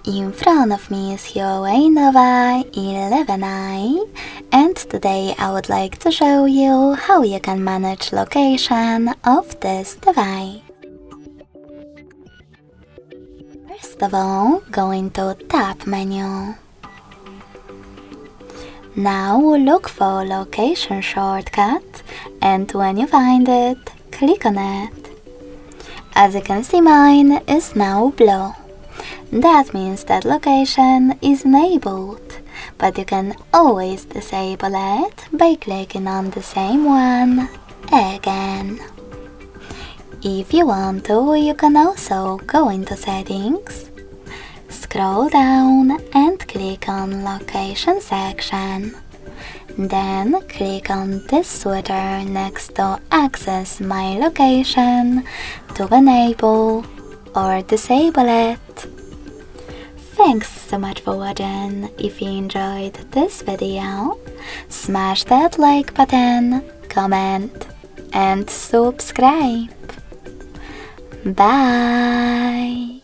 In front of me is Huawei Nova 11i, and today I would like to show you how you can manage location of this device. First of all, go into Tab menu. Now look for location shortcut, and when you find it, click on it. As you can see, mine is now blue. That means that location is enabled, but you can always disable it by clicking on the same one again. If you want to, you can also go into settings, scroll down and click on location section. Then click on this switcher next to access my location to enable or disable it. Thanks so much for watching. If you enjoyed this video, smash that like button, comment and subscribe. Bye!